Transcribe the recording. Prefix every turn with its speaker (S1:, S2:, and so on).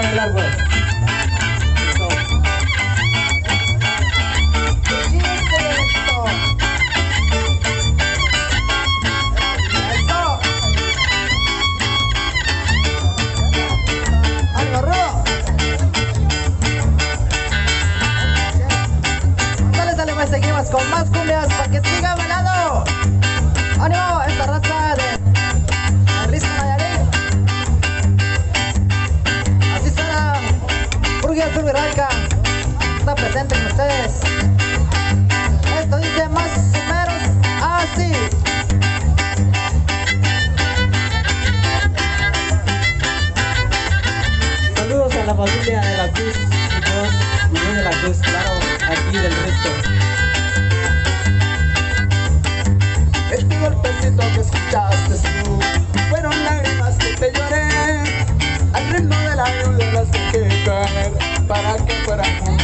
S1: bailar, pues.
S2: Seguimos con más cumbias para que siga bailando. ¡Ánimo! Esta raza de Risco Nayarit. Así suena Burguía Turbirraica. Está presente con ustedes. Esto dice más o menos así.
S1: Saludos a la familia de la Cruz, Unión de la Cruz, claro, aquí del resto.
S3: Este golpecito que escuchaste tú fueron lágrimas que te lloré. Al ritmo de la lluvia las dejé caer para que fuéramos